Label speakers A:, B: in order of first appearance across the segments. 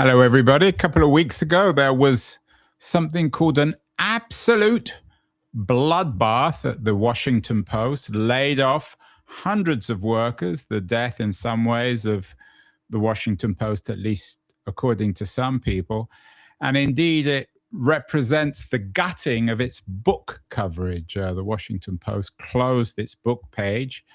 A: Hello, everybody. A couple of weeks ago, there was something called an absolute bloodbath at the Washington Post, laid off hundreds of workers, the death in some ways of the Washington Post, at least according to some people. And indeed, it represents the gutting of its book coverage. The Washington Post closed its book page,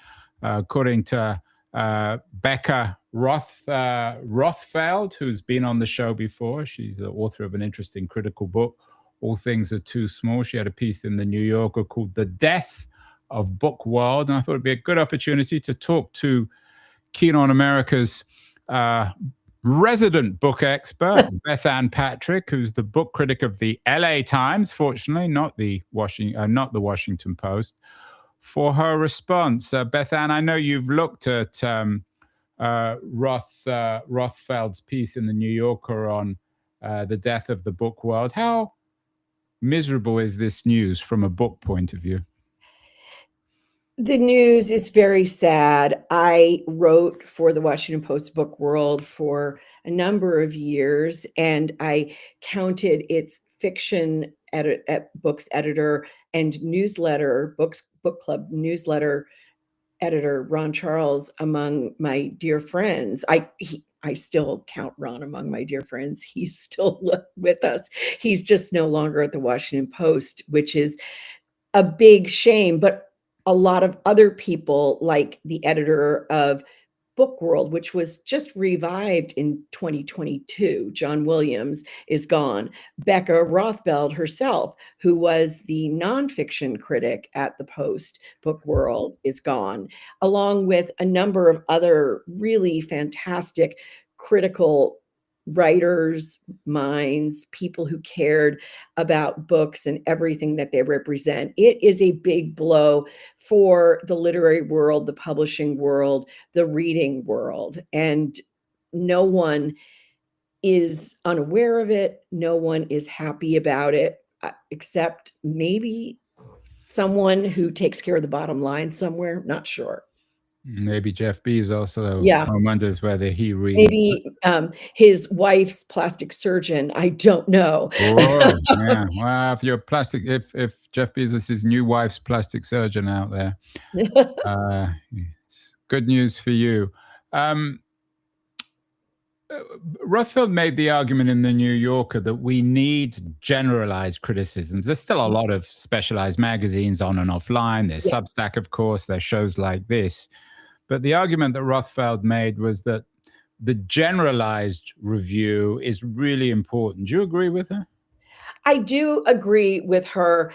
A: according to Becca Rothfeld, who's been on the show before. She's the author of an interesting critical book, All Things Are Too Small. She had a piece in the New Yorker called The Death of Book World. And I thought it'd be a good opportunity to talk to Keen on America's resident book expert, Bethanne Patrick, who's the book critic of the LA Times, fortunately, not the Washington Post, for her response. Bethanne, I know you've looked at Rothfeld's piece in the New Yorker on the death of the book world. How miserable is this news from a book point of view?
B: The news is very sad. I wrote for the Washington Post book world for a number of years, and I counted its fiction books editor and newsletter, book club newsletter editor, Ron Charles, among my dear friends. I still count Ron among my dear friends. He's still with us. He's just no longer at the Washington Post, which is a big shame. But a lot of other people, like the editor of Book World, which was just revived in 2022, John Williams, is gone. Becca Rothfeld herself, who was the nonfiction critic at the Post Book World, is gone, along with a number of other really fantastic critical writers, minds, people who cared about books and everything that they represent. It is a big blow for the literary world, the publishing world, the reading world. And no one is unaware of it. No one is happy about it, except maybe someone who takes care of the bottom line somewhere. Not sure.
A: Maybe Jeff Bezos, though.
B: Yeah.
A: One wonders whether he reads.
B: Maybe his wife's plastic surgeon. I don't know.
A: Oh, yeah. Well, if you're if Jeff Bezos' new wife's plastic surgeon out there, good news for you. Rothfeld made the argument in the New Yorker that we need generalized criticisms. There's still a lot of specialized magazines on and offline. There's Substack, of course. There's shows like this. But the argument that Rothfeld made was that the generalized review is really important. Do you agree with her?
B: I do agree with her.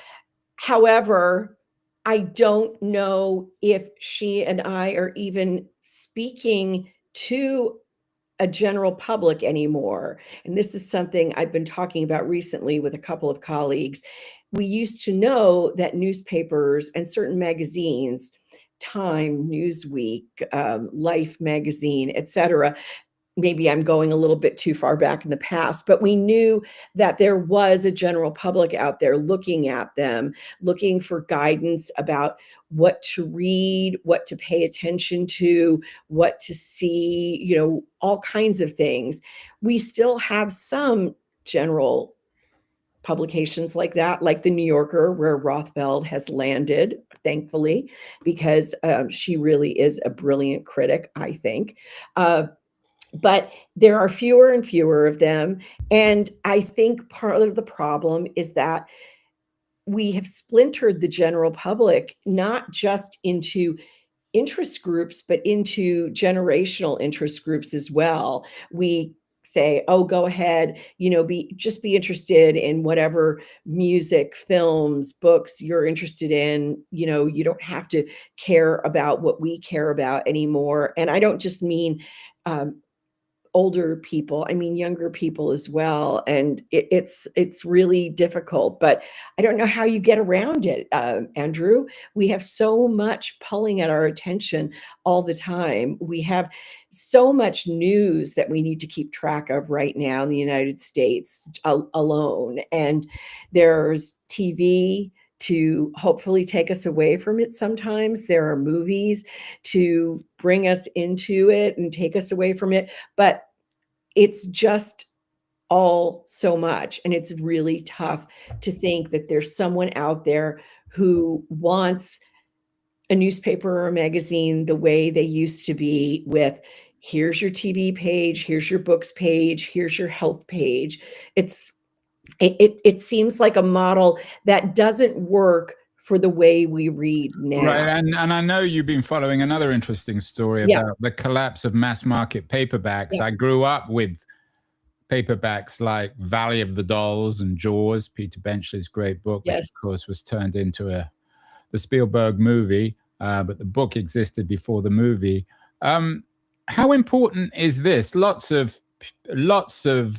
B: However, I don't know if she and I are even speaking to a general public anymore. And this is something I've been talking about recently with a couple of colleagues. We used to know that newspapers and certain magazines, Time, Newsweek, Life magazine, etc. Maybe I'm going a little bit too far back in the past, but we knew that there was a general public out there looking at them, looking for guidance about what to read, what to pay attention to, what to see, all kinds of things. We still have some general publications like that, like the New Yorker, where Rothfeld has landed, thankfully, because she really is a brilliant critic, I think. But there are fewer and fewer of them. And I think part of the problem is that we have splintered the general public, not just into interest groups, but into generational interest groups as well. We say, oh, go ahead, just be interested in whatever music, films, books you're interested in. You don't have to care about what we care about anymore. And I don't just mean older people, I mean younger people as well. And it's really difficult, but I don't know how you get around it, Andrew. We have so much pulling at our attention all the time. We have so much news that we need to keep track of right now in the United States alone. And there's TV to hopefully take us away from it sometimes. There are movies to bring us into it and take us away from it. But it's just all so much. And it's really tough to think that there's someone out there who wants a newspaper or a magazine the way they used to be, with here's your TV page, here's your books page, here's your health page. It seems like a model that doesn't work for the way we read now.
A: Right, and I know you've been following another interesting story
B: Yeah.
A: about the collapse of mass market paperbacks.
B: Yeah.
A: I grew up with paperbacks like Valley of the Dolls and Jaws, Peter Benchley's great book, which
B: Yes.
A: of course was turned into the Spielberg movie, but the book existed before the movie. How important is this? Lots of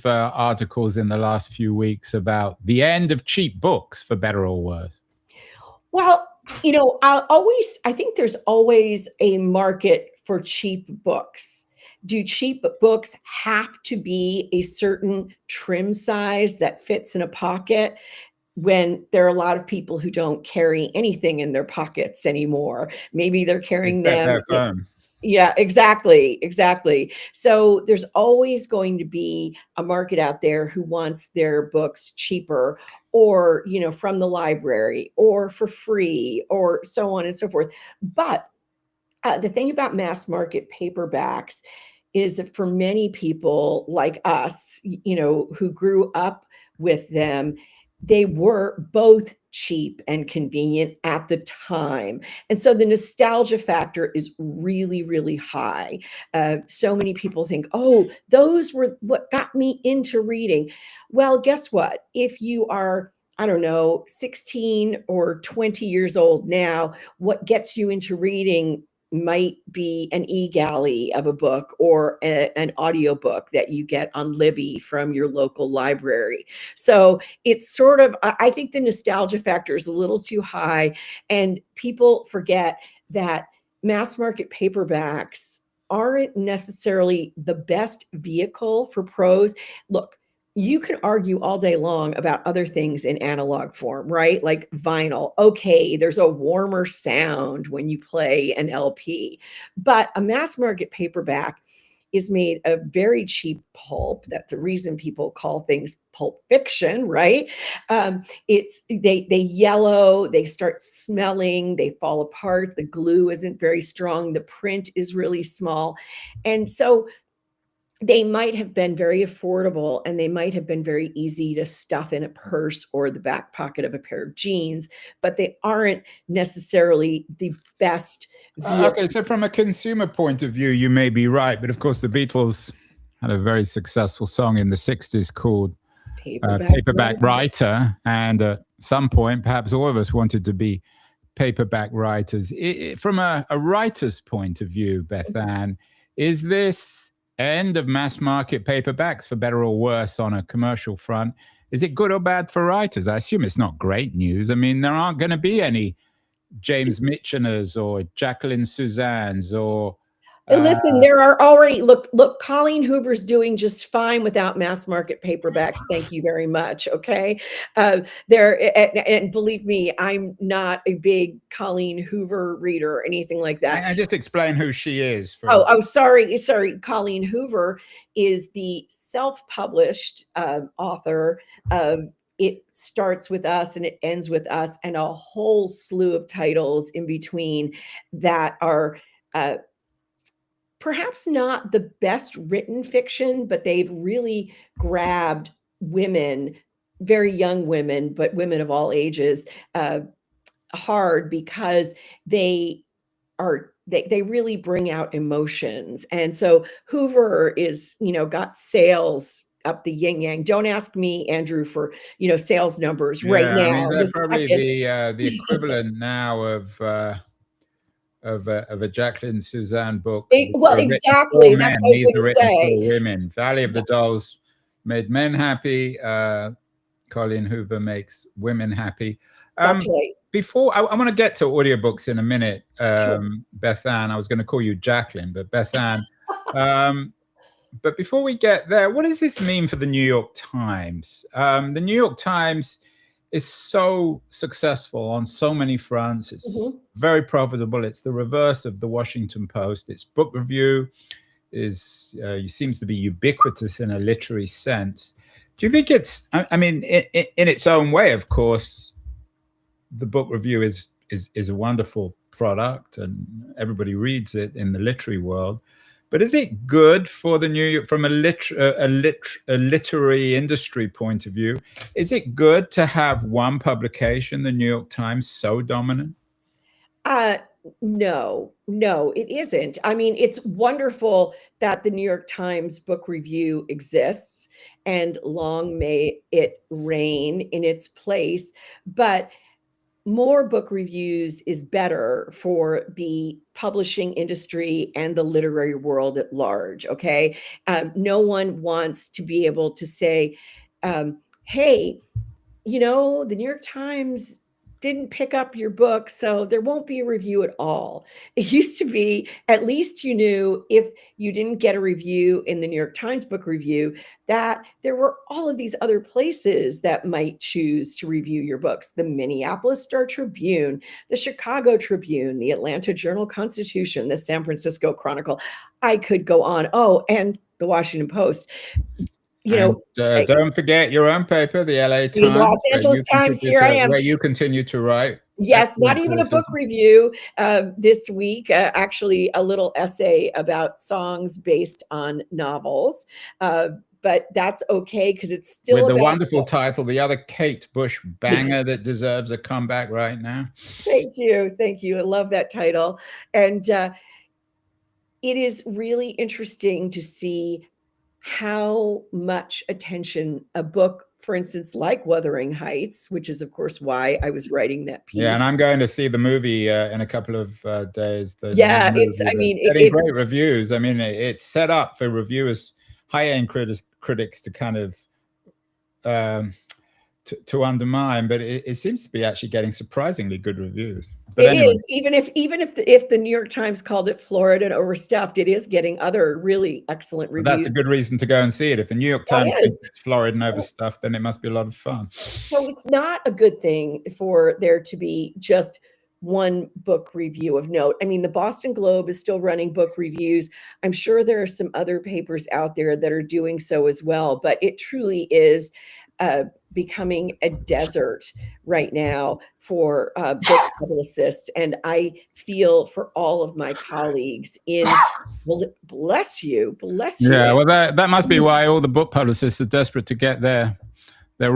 A: articles in the last few weeks about the end of cheap books, for better or worse.
B: Well, I think there's always a market for cheap books. Do cheap books have to be a certain trim size that fits in a pocket, when there are a lot of people who don't carry anything in their pockets anymore? Maybe they're carrying
A: Except
B: them.
A: their phone.
B: Yeah, exactly. So there's always going to be a market out there who wants their books cheaper, or, from the library, or for free, or so on and so forth. But the thing about mass market paperbacks is that for many people like us, who grew up with them, they were both cheap and convenient at the time. And so the nostalgia factor is really, really high. So many people think, oh, those were what got me into reading. Well, guess what? If you are, I don't know, 16 or 20 years old now, what gets you into reading might be an e-galley of a book, or an audiobook that you get on Libby from your local library. So it's sort of, I think the nostalgia factor is a little too high, and people forget that mass market paperbacks aren't necessarily the best vehicle for prose. Look, you can argue all day long about other things in analog form, right? Like vinyl. Okay, there's a warmer sound when you play an LP, but a mass market paperback is made of very cheap pulp. That's the reason people call things pulp fiction, right? They yellow, they start smelling, they fall apart. The glue isn't very strong. The print is really small, and so they might have been very affordable, and they might have been very easy to stuff in a purse or the back pocket of a pair of jeans, but they aren't necessarily the best vehicle.
A: Okay, so from a consumer point of view, you may be right, but of course the Beatles had a very successful song in the 60s called Paperback Writer, and at some point, perhaps all of us wanted to be paperback writers. From a writer's point of view, Bethanne, is this end of mass market paperbacks, for better or worse, on a commercial front, is it good or bad for writers? I assume it's not great news. I mean, there aren't going to be any James Mitcheners or Jacqueline Suzannes or
B: listen, there are already, look, Colleen Hoover's doing just fine without mass market paperbacks. Thank you very much. Okay. And believe me, I'm not a big Colleen Hoover reader or anything like that.
A: And just explain who she is.
B: Sorry. Colleen Hoover is the self-published author of It Starts With Us and It Ends With Us, and a whole slew of titles in between that are perhaps not the best written fiction, but they've really grabbed women, very young women, but women of all ages, hard, because they really bring out emotions. And so Hoover is, got sales up the yin yang. Don't ask me, Andrew, for sales numbers right now.
A: I mean, they're probably the equivalent now of a Jacqueline Suzanne book.
B: Well, exactly. That's what I was
A: These are
B: going to
A: written
B: say.
A: for women. Valley of the Dolls made men happy. Colleen Hoover makes women happy.
B: That's right.
A: Before I want to get to audiobooks in a minute,
B: Sure.
A: Bethanne. I was going to call you Jacqueline, but Bethanne. But before we get there, what does this mean for the New York Times? The New York Times is so successful on so many fronts. It's very profitable. It's the reverse of the Washington Post. Its book review seems to be ubiquitous in a literary sense. Do you think it's? I mean, in its own way, of course, the book review is a wonderful product, and everybody reads it in the literary world. But is it good for the New York from a literary industry point of view? Is it good to have one publication, the New York Times, so dominant?
B: Uh, no, no, it isn't. I mean, it's wonderful that the New York Times book review exists, and long may it reign in its place. But more book reviews is better for the publishing industry and the literary world at large. Okay. No one wants to be able to say, hey, the New York Times didn't pick up your book, so there won't be a review at all. It used to be, at least you knew if you didn't get a review in the New York Times book review, that there were all of these other places that might choose to review your books. The Minneapolis Star Tribune, the Chicago Tribune, the Atlanta Journal-Constitution, the San Francisco Chronicle. I could go on. Oh, and the Washington Post.
A: And don't forget your own paper, the LA
B: The Los
A: Times,
B: Angeles Times, here I am.
A: where you continue to write.
B: Yes, not even a book review this week. Actually, a little essay about songs based on novels. But that's okay because it's still
A: with the
B: about
A: wonderful
B: books.
A: title, the other Kate Bush banger that deserves a comeback right now.
B: Thank you. Thank you. I love that title. And it is really interesting to see how much attention a book, for instance, like Wuthering Heights, which is, of course, why I was writing that piece.
A: Yeah, and I'm going to see the movie in a couple of days.
B: Yeah, it's
A: great reviews. I mean, it's set up for reviewers, high-end critics to kind of to undermine, but it seems to be actually getting surprisingly good reviews. But
B: it is, even if the New York Times called it florid and overstuffed, it is getting other really excellent reviews.
A: That's a good reason to go and see it. If the New York Times thinks it's florid and overstuffed, then it must be a lot of fun.
B: So it's not a good thing for there to be just one book review of note. I mean, the Boston Globe is still running book reviews. I'm sure there are some other papers out there that are doing so as well, but it truly is becoming a desert right now for book publicists. And I feel for all of my colleagues in, well, bless you.
A: Yeah, well, that must be why all the book publicists are desperate to get their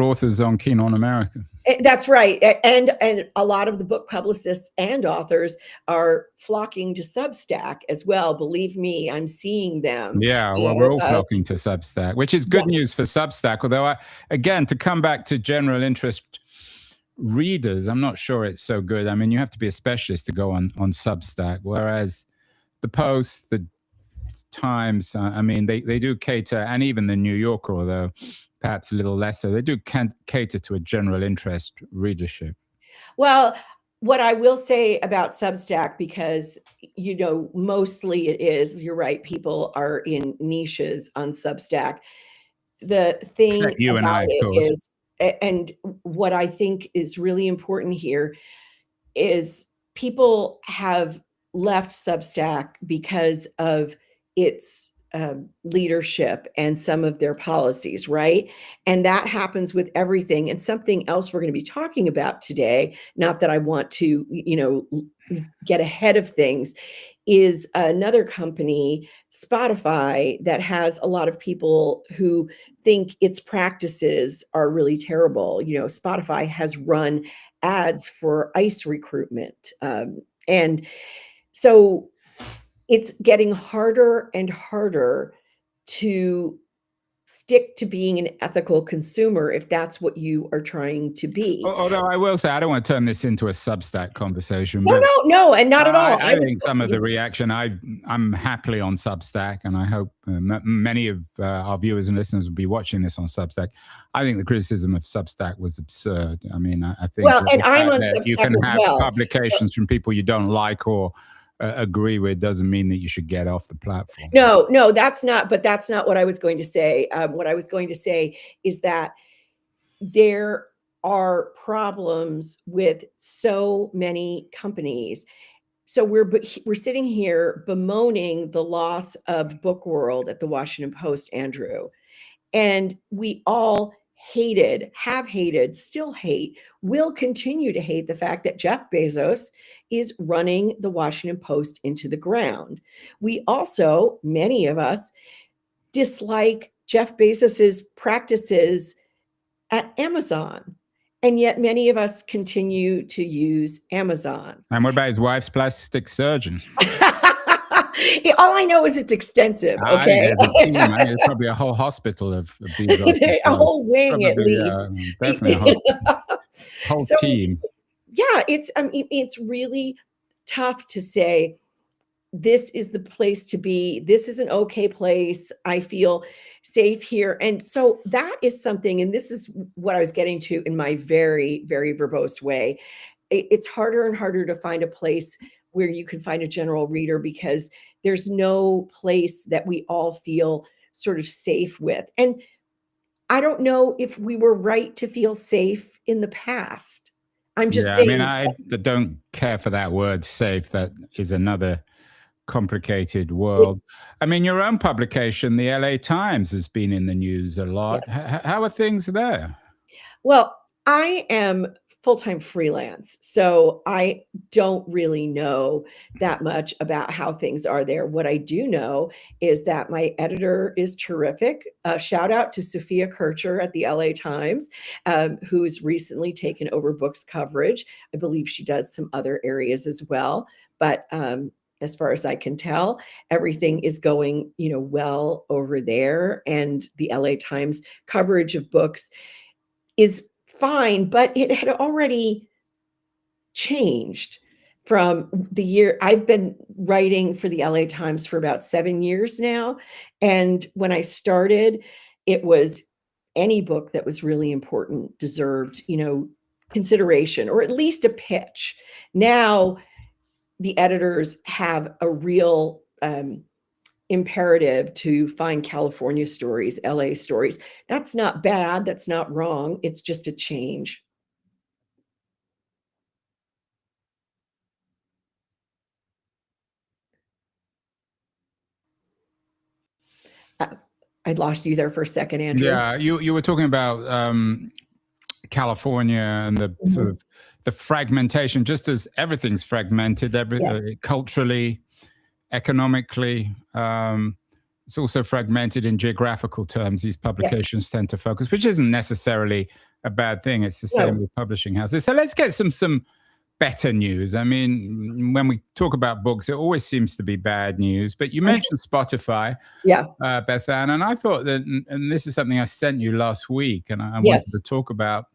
A: authors on Keen on America.
B: That's right. And a lot of the book publicists and authors are flocking to Substack as well. Believe me, I'm seeing them.
A: Yeah, well, we're all flocking to Substack, which is good news for Substack. Although, again, to come back to general interest readers, I'm not sure it's so good. I mean, you have to be a specialist to go on Substack, whereas the Post, the Times, I mean, they do cater, and even the New Yorker, although perhaps a little less so, they do cater to a general interest readership.
B: Well, what I will say about Substack, because, mostly it is, you're right, people are in niches on Substack. The thing
A: Except you and
B: about
A: I, of
B: it
A: course.
B: is, and what I think is really important here is people have left Substack because of its leadership and some of their policies, right? And that happens with everything. And something else we're going to be talking about today, not that I want to, get ahead of things, is another company, Spotify, that has a lot of people who think its practices are really terrible. Spotify has run ads for ICE recruitment. And so it's getting harder and harder to stick to being an ethical consumer if that's what you are trying to be.
A: Although I will say, I don't want to turn this into a Substack conversation.
B: No, and not at all.
A: I think some of the reaction, I'm happily on Substack, and I hope many of our viewers and listeners will be watching this on Substack. I think the criticism of Substack was absurd. I mean, I think
B: and I'm on Substack
A: you can
B: as
A: have
B: well.
A: publications from people you don't like or agree with doesn't mean that you should get off the platform.
B: No, that's not what I was going to say. What I was going to say is that there are problems with so many companies. So we're sitting here bemoaning the loss of Book World at the Washington Post, Andrew. And we all have hated, still hate, will continue to hate the fact that Jeff Bezos is running the Washington Post into the ground. We also, many of us, dislike Jeff Bezos's practices at Amazon. And yet many of us continue to use Amazon.
A: And what about his wife's plastic surgeon?
B: All I know is it's extensive,
A: I think
B: okay?
A: there's a team. I mean, there's probably a whole hospital of Bezos.
B: A whole wing at
A: Probably,
B: least.
A: definitely a whole
B: So,
A: team.
B: yeah, it's really tough to say this is the place to be. This is an okay place. I feel safe here. And so that is something, and this is what I was getting to in my very, very verbose way. It's harder and harder to find a place where you can find a general reader because there's no place that we all feel sort of safe with. And I don't know if we were right to feel safe in the past. I'm just
A: Yeah, I
B: saying.
A: mean, I don't care for that word safe. That is another complicated world. I mean, your own publication, the LA Times, has been in the news a lot.
B: Yes.
A: How are things there?
B: Well, I am full-time freelance, so I don't really know that much about how things are there. What I do know is that my editor is terrific. Shout out to Sophia Kircher at the LA Times, who's recently taken over books coverage. I believe she does some other areas as well, but as far as I can tell, everything is going, well over there, and the LA Times coverage of books is fine, but it had already changed from the year I've been writing for the LA Times for about 7 years now. And when I started, it was any book that was really important deserved, consideration or at least a pitch. Now the editors have a real imperative to find California stories, LA stories. That's not bad. That's not wrong. It's just a change. I lost you there for a second, Andrew.
A: Yeah, you were talking about California and the sort of the fragmentation, just as everything's fragmented,
B: Yes.
A: culturally, economically. It's also fragmented in geographical terms. These publications tend to focus, which isn't necessarily a bad thing. It's the same with publishing houses. So let's get some better news. I mean, when we talk about books, it always seems to be bad news. But you mentioned Spotify, Bethanne, and I thought that, and this is something I sent you last week, and I wanted to talk about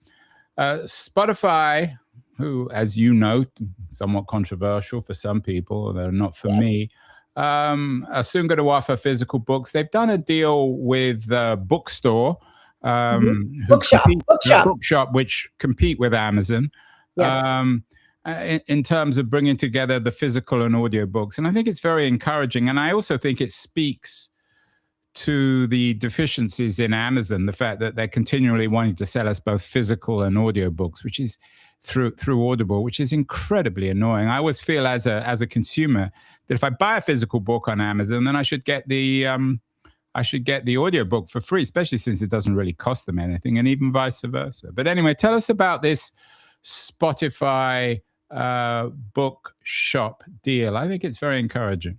A: Spotify, who, as you know, somewhat controversial for some people, though not for me, are soon going to offer physical books. They've done a deal with Bookstore, Bookshop, which compete with Amazon. In terms of bringing together the physical and audio books. And I think it's very encouraging. And I also think it speaks to the deficiencies in Amazon, the fact that they're continually wanting to sell us both physical and audio books, which is through Audible, which is incredibly annoying. I always feel as a consumer that if I buy a physical book on Amazon, then I should get the audio book for free, especially since it doesn't really cost them anything, and even vice versa. But anyway, tell us about this Spotify bookshop deal. I think it's very encouraging.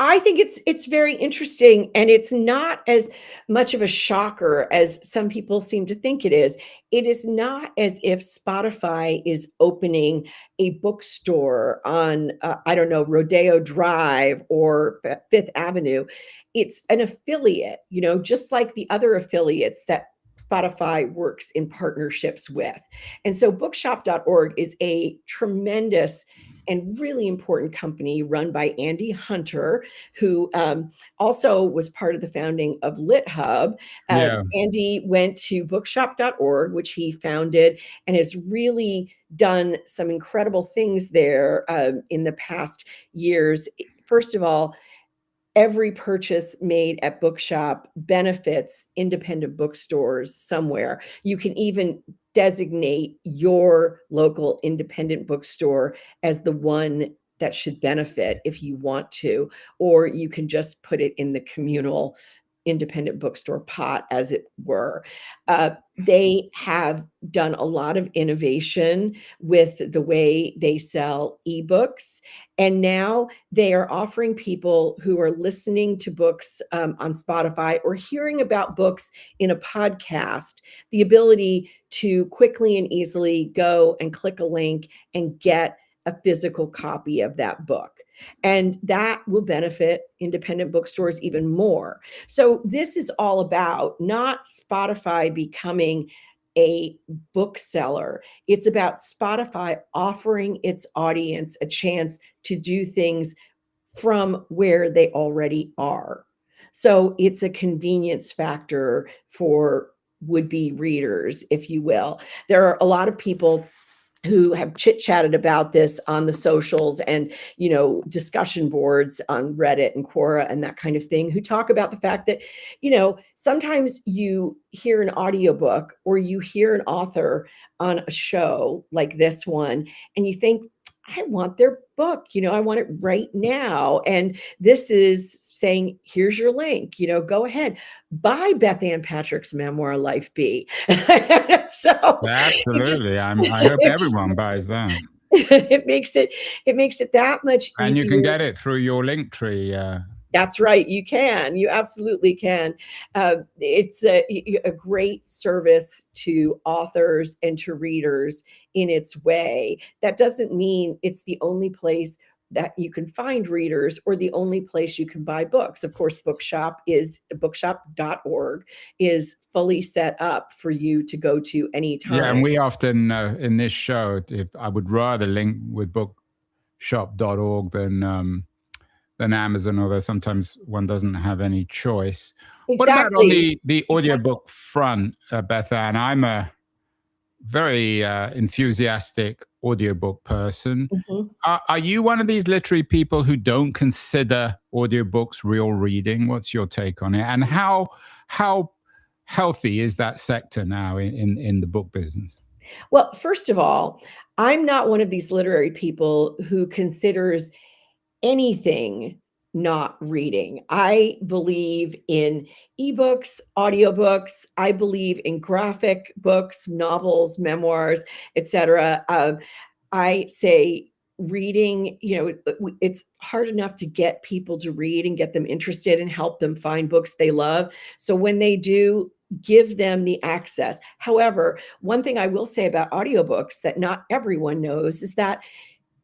B: I think it's very interesting, and it's not as much of a shocker as some people seem to think it is. It is not as if Spotify is opening a bookstore on, I don't know, Rodeo Drive or Fifth Avenue. It's an affiliate, just like the other affiliates that Spotify works in partnerships with. And so bookshop.org is a tremendous and really important company run by Andy Hunter, who also was part of the founding of LitHub. Andy went to bookshop.org, which he founded, and has really done some incredible things there in the past years. First of all, every purchase made at Bookshop benefits independent bookstores somewhere. You can even designate your local independent bookstore as the one that should benefit if you want to, or you can just put it in the communal independent bookstore pot, as it were. They have done a lot of innovation with the way they sell ebooks. And now they are offering people who are listening to books on Spotify or hearing about books in a podcast the ability to quickly and easily go and click a link and get a physical copy of that book. And that will benefit independent bookstores even more. So this is all about not Spotify becoming a bookseller. It's about Spotify offering its audience a chance to do things from where they already are. So it's a convenience factor for would-be readers, if you will. There are a lot of people who have chit-chatted about this on the socials and, discussion boards on Reddit and Quora and that kind of thing, who talk about the fact that, sometimes you hear an audiobook or you hear an author on a show like this one, and you think, I want their book, I want it right now. And this is saying, here's your link, go ahead, buy Bethanne Patrick's memoir, Life Be. So
A: Absolutely. I hope everyone buys that.
B: it makes it that much easier.
A: And you can get it through your link tree.
B: That's right. You absolutely can. It's a great service to authors and to readers in its way. That doesn't mean it's the only place that you can find readers or the only place you can buy books. Of course, bookshop.org is fully set up for you to go to anytime.
A: Yeah, and we often in this show, if I would rather link with bookshop.org than Amazon, although sometimes one doesn't have any choice.
B: Exactly.
A: What about on the audiobook front, Bethanne? I'm a very enthusiastic audiobook person.
B: Mm-hmm.
A: Are you one of these literary people who don't consider audiobooks real reading? What's your take on it? And how healthy is that sector now in the book business?
B: Well, first of all, I'm not one of these literary people who considers anything not reading. I believe in ebooks, audiobooks. I believe in graphic books, novels, memoirs, etc. I say reading, it's hard enough to get people to read and get them interested and help them find books they love. So when they do, give them the access. However, one thing I will say about audiobooks that not everyone knows is that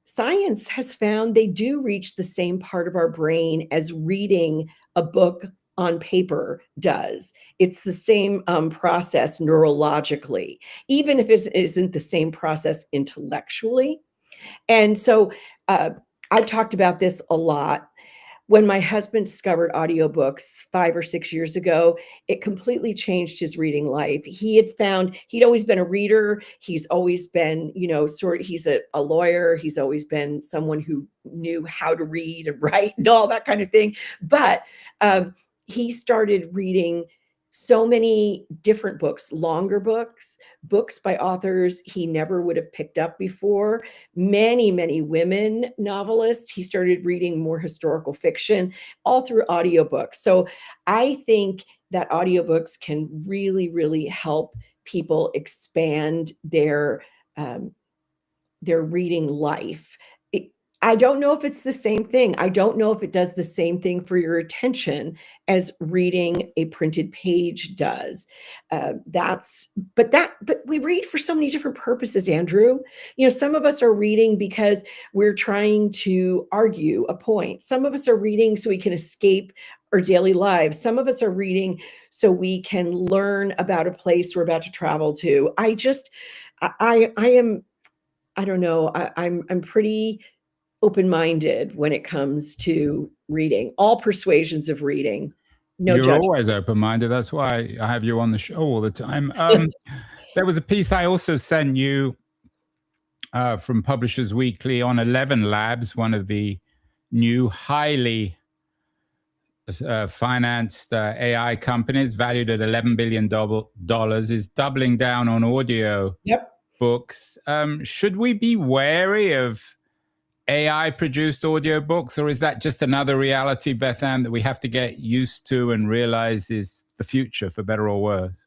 B: science has found they do reach the same part of our brain as reading a book on paper does. It's the same process neurologically, even if it isn't the same process intellectually. And so I've talked about this a lot. When my husband discovered audiobooks 5 or 6 years ago, it completely changed his reading life. He'd always been a reader. He's always been, he's a lawyer. He's always been someone who knew how to read and write and all that kind of thing. But he started reading so many different books, longer books by authors he never would have picked up before, many, many women novelists. He started reading more historical fiction, all through audiobooks. So I think that audiobooks can really, really help people expand their reading life. I don't know if it's the same thing. I don't know if it does the same thing for your attention as reading a printed page does. But we read for so many different purposes, Andrew. Some of us are reading because we're trying to argue a point. Some of us are reading so we can escape our daily lives. Some of us are reading so we can learn about a place we're about to travel to. I don't know. I'm pretty open-minded when it comes to reading, all persuasions of reading. No
A: You're
B: judgment.
A: always open-minded. That's why I have you on the show all the time. There was a piece I also sent you from Publishers Weekly on 11 Labs, one of the new highly financed AI companies valued at $11 billion, is doubling down on audio
B: Yep.
A: books. Should we be wary of AI produced audiobooks, or is that just another reality, Bethanne, that we have to get used to and realize is the future, for better or worse?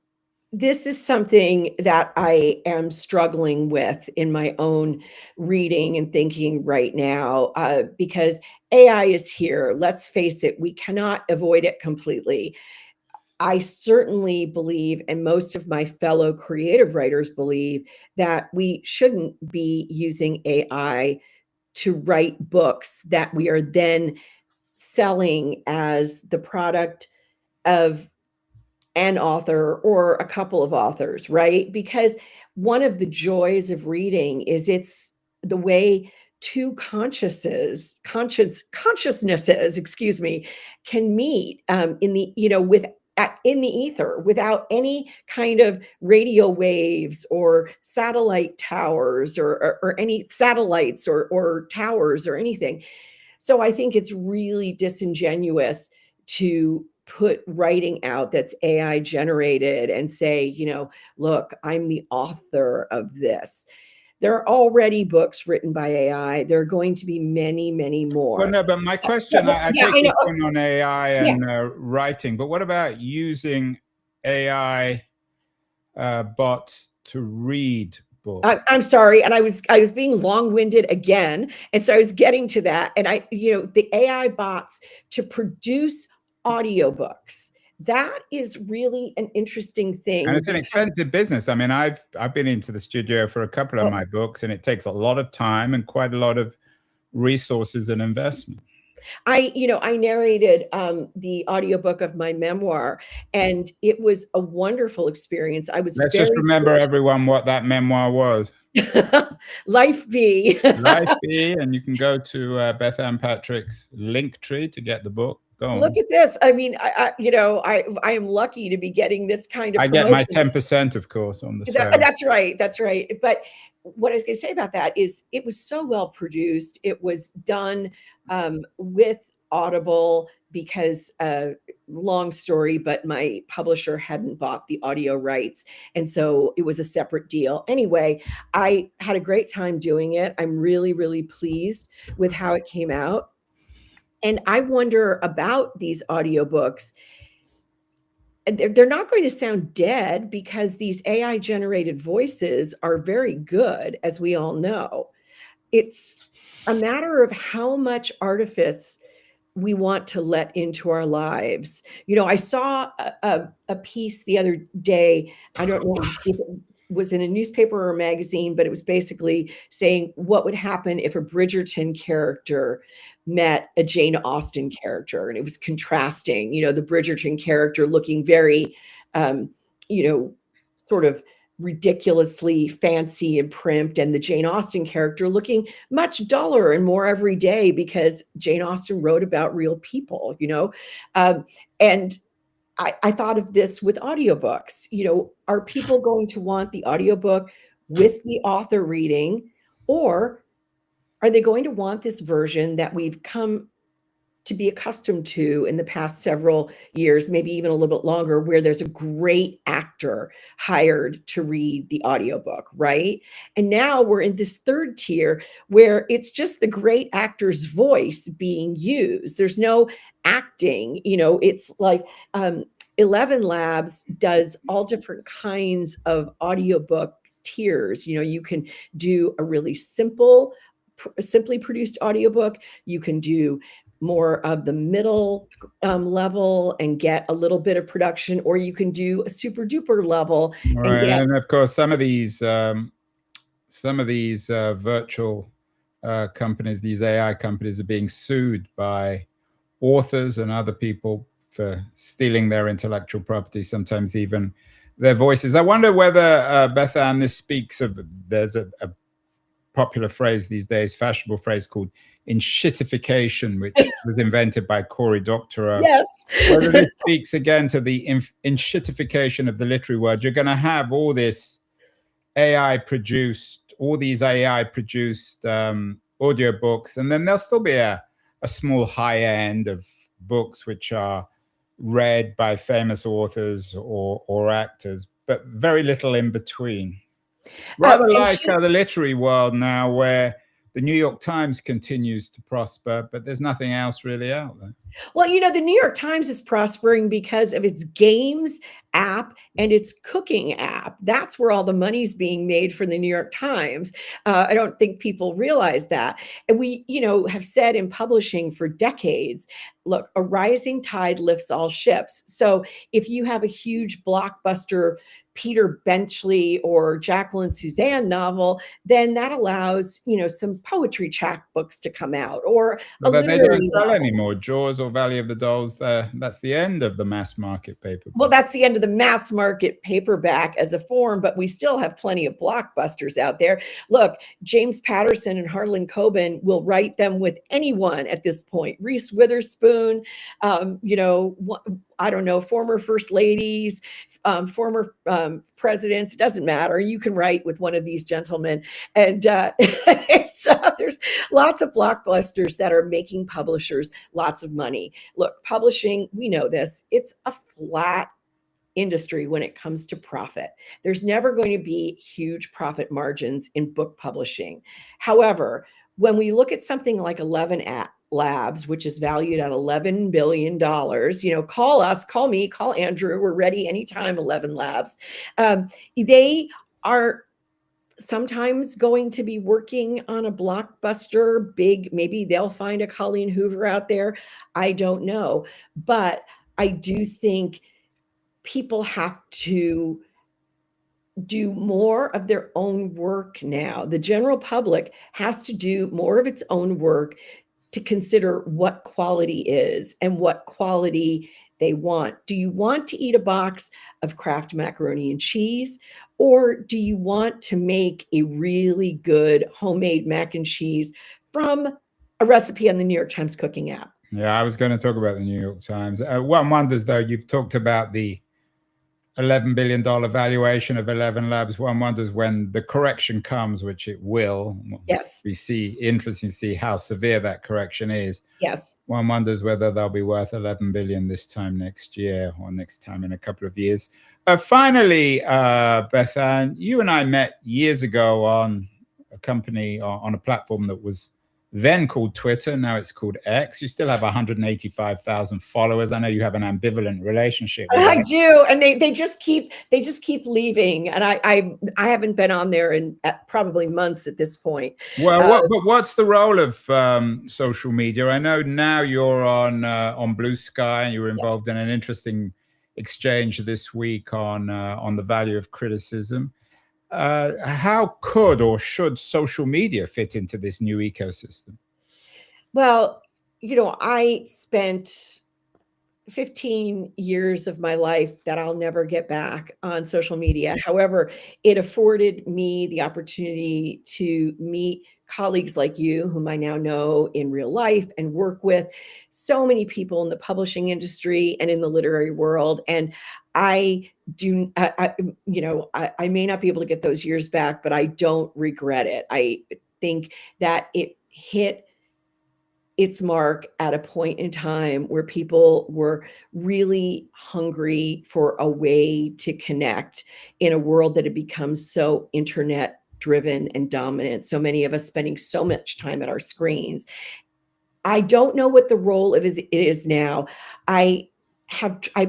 B: This is something that I am struggling with in my own reading and thinking right now, because AI is here. Let's face it, we cannot avoid it completely. I certainly believe, and most of my fellow creative writers believe, that we shouldn't be using AI to write books that we are then selling as the product of an author or a couple of authors, right? Because one of the joys of reading is it's the way two consciousnesses, excuse me, can meet in the, in the ether without any kind of radio waves or satellite towers or any satellites or towers or anything. So I think it's really disingenuous to put writing out that's AI generated and say, look, I'm the author of this. There are already books written by AI. There are going to be many, many
A: Well,
B: more.
A: no, but my question, I
B: Yeah,
A: take
B: I
A: your
B: know.
A: point on AI
B: Yeah.
A: and writing, but what about using AI bots to read books?
B: I'm sorry, and I was being long-winded again, and so I was getting to that, and the AI bots to produce audiobooks. That is really an interesting
A: And
B: thing
A: it's an
B: because
A: expensive business. I mean, I've been into the studio for a couple of my books, and it takes a lot of time and quite a lot of resources and investment.
B: I narrated the audiobook of my memoir, and it was a wonderful experience. I was
A: Let's just
B: very
A: remember,
B: fortunate.
A: everyone, what that memoir was.
B: Life be.
A: Life Be, and you can go to Bethanne Patrick's link tree to get the book. Go
B: Look
A: on.
B: at this. I mean, I am lucky to be getting this kind of
A: I get my
B: promotion.
A: 10%, of course, on the sale.
B: That's right. That's right. But what I was going to say about that is it was so well produced. It was done with Audible because, long story, but my publisher hadn't bought the audio rights. And so it was a separate deal. Anyway, I had a great time doing it. I'm really, really pleased with how it came out. And I wonder about these audiobooks. They're not going to sound dead because these AI generated voices are very good, as we all know. It's a matter of how much artifice we want to let into our lives. I saw a piece the other day. I don't know if it was in a newspaper or a magazine, but it was basically saying what would happen if a Bridgerton character met a Jane Austen character. And it was contrasting, the Bridgerton character looking very, you know, sort of ridiculously fancy and primped, and the Jane Austen character looking much duller and more everyday because Jane Austen wrote about real people. And I thought of this with audiobooks. Are people going to want the audiobook with the author reading, or are they going to want this version that we've come to be accustomed to in the past several years, maybe even a little bit longer, where there's a great actor hired to read the audiobook, right? And now we're in this third tier where it's just the great actor's voice being used. There's no acting, it's like 11 Labs does all different kinds of audiobook tiers. You can do a really simply produced audiobook. You can do more of the middle level and get a little bit of production, or you can do a super duper level and
A: Right,
B: get.
A: and of course, some of these virtual companies, these AI companies, are being sued by authors and other people for stealing their intellectual property, sometimes even their voices. I wonder whether, Bethanne, this speaks of, there's a popular phrase these days, fashionable phrase called enshittification, which was invented by Cory Doctorow.
B: Yes.
A: Whether this speaks again to the enshittification of the literary world. You're going to have all these AI produced audiobooks, and then there'll still be a small high end of books which are read by famous authors or actors, but very little in between. Rather like the literary world now, where the New York Times continues to prosper, but there's nothing else really out there.
B: Well, the New York Times is prospering because of its games app and its cooking app. That's where all the money's being made for the New York Times. I don't think people realize that. And we, have said in publishing for decades, look, a rising tide lifts all ships. So if you have a huge blockbuster Peter Benchley or Jacqueline Suzanne novel, then that allows, some poetry chapbooks to come out, or a
A: But they don't
B: literary
A: sell
B: novel.
A: anymore. Jaws or Valley of the Dolls, that's the end of the mass market paperback.
B: Well, that's the end of the mass market paperback as a form, but we still have plenty of blockbusters out there. Look, James Patterson and Harlan Coben will write them with anyone at this point. Reese Witherspoon, I don't know, former first ladies, former presidents. It doesn't matter. You can write with one of these gentlemen, and there's lots of blockbusters that are making publishers lots of money. Look, publishing, we know this. It's a flat industry when it comes to profit. There's never going to be huge profit margins in book publishing. However, when we look at something like 11 Labs, which is valued at $11 billion, call us, call me, call Andrew. We're ready anytime, 11 Labs. They are sometimes going to be working on a blockbuster, big, maybe they'll find a Colleen Hoover out there. I don't know. But I do think people have to do more of their own work now. The general public has to do more of its own work to consider what quality is and what quality they want. Do you want to eat a box of Kraft macaroni and cheese, or do you want to make a really good homemade mac and cheese from a recipe on the New York Times cooking app?
A: Yeah, I was going to talk about the New York Times. One wonders, though, you've talked about the $11 billion valuation of 11 Labs. One wonders when the correction comes, which it will.
B: Yes.
A: We see, interesting to see how severe that correction is.
B: Yes.
A: One wonders whether they'll be worth 11 billion this time next year, or next time in a couple of years. Finally, Bethanne, you and I met years ago on a company, on a platform that was then called Twitter. Now it's called X. You still have 185,000 followers. I know you have an ambivalent relationship with
B: I
A: X.
B: do, and they just keep leaving, and I haven't been on there in probably months at this point.
A: Well, but what's the role of social media? I know now you're on Blue Sky, and you were involved in an interesting exchange this week on the value of criticism. How could or should social media fit into this new ecosystem?
B: Well, I spent 15 years of my life that I'll never get back on social media. However, it afforded me the opportunity to meet colleagues like you, whom I now know in real life, and work with so many people in the publishing industry and in the literary world. And I may not be able to get those years back, but I don't regret it. I think that it hit its mark at a point in time where people were really hungry for a way to connect in a world that had become so internet driven and dominant. So many of us spending so much time at our screens. I don't know what the role of it is now. I've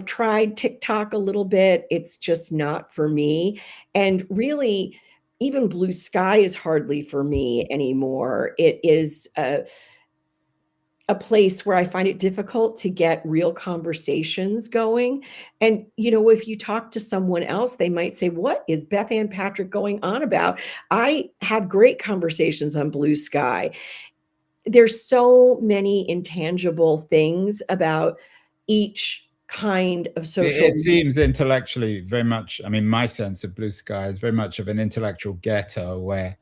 B: tried TikTok a little bit. It's just not for me. And really, even Blue Sky is hardly for me anymore. It is a place where I find it difficult to get real conversations going. And, if you talk to someone else, they might say, what is Bethanne Patrick going on about? I have great conversations on Blue Sky. There's so many intangible things about each kind of social.
A: It seems intellectually very much, I mean, my sense of Blue Sky is very much of an intellectual ghetto where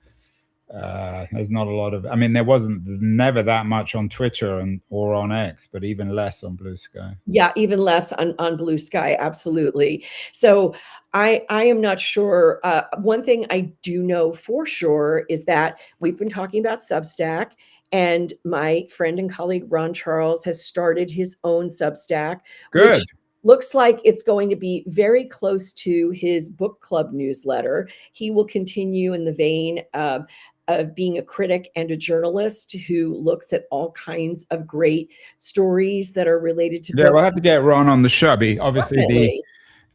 A: there's not a lot of, I mean, there wasn't never that much on Twitter or on X, but even less on Blue Sky.
B: Yeah, even less on Blue Sky, absolutely. So I am not sure. One thing I do know for sure is that we've been talking about Substack, and my friend and colleague Ron Charles has started his own Substack,
A: Good.
B: which looks like it's going to be very close to his book club newsletter. He will continue in the vein of of being a critic and a journalist who looks at all kinds of great stories that are related to
A: Yeah, we'll
B: books.
A: have to get Ron on the show. Obviously,
B: Definitely.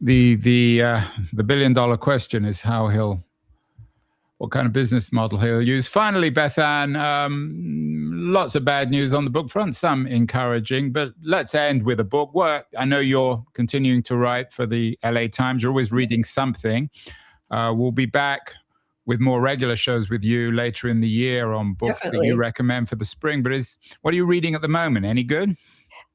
A: the $1 billion question is what kind of business model he'll use. Finally, Bethanne, lots of bad news on the book front, some encouraging, but let's end with a book. I know you're continuing to write for the LA Times. You're always reading something. We'll be back with more regular shows with you later in the year on books that you
B: Definitely.
A: recommend for the spring. But what are you reading at the moment? Any good?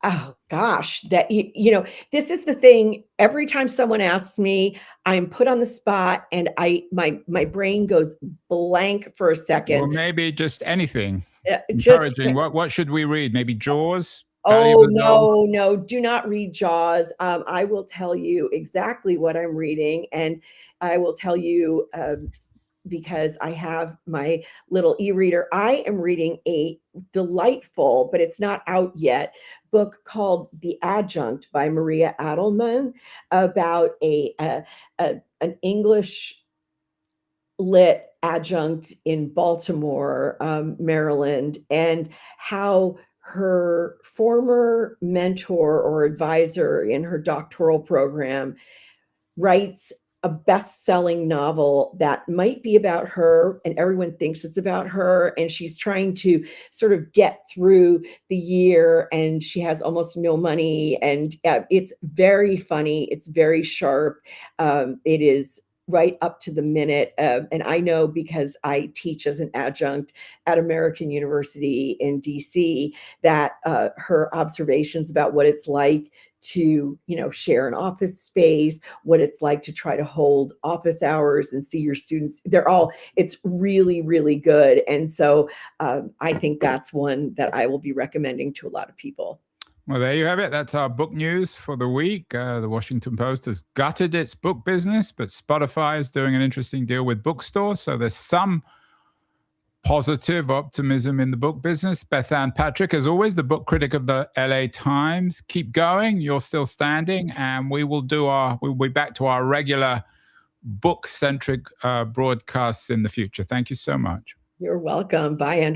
B: Oh gosh, this is the thing. Every time someone asks me, I'm put on the spot and my brain goes blank for a
A: Well,
B: second.
A: maybe just anything
B: Just
A: encouraging. What should we read? Maybe Jaws, Valley of
B: Oh,
A: the Dolls?
B: no, no, do not read Jaws. I will tell you exactly what I'm reading, and I will tell you, because I have my little e-reader. I am reading a delightful, but it's not out yet, book called The Adjunct by Maria Adelman about an English lit adjunct in Baltimore, Maryland, and how her former mentor or advisor in her doctoral program writes a best-selling novel that might be about her, and everyone thinks it's about her, and she's trying to sort of get through the year, and she has almost no money, and it's very funny, it's very sharp, it is right up to the minute, and I know because I teach as an adjunct at American University in DC that her observations about what it's like to share an office space, what it's like to try to hold office hours and see your students, it's really, really good. And so I think that's one that I will be recommending to a lot of people.
A: Well, there you have it. That's our book news for the week. The Washington Post has gutted its book business, but Spotify is doing an interesting deal with bookstores. So there's some positive optimism in the book business. Bethanne Patrick, as always, the book critic of the LA Times. Keep going. You're still standing, and we'll be back to our regular book-centric broadcasts in the future. Thank you so much.
B: You're welcome. Bye, Andrew.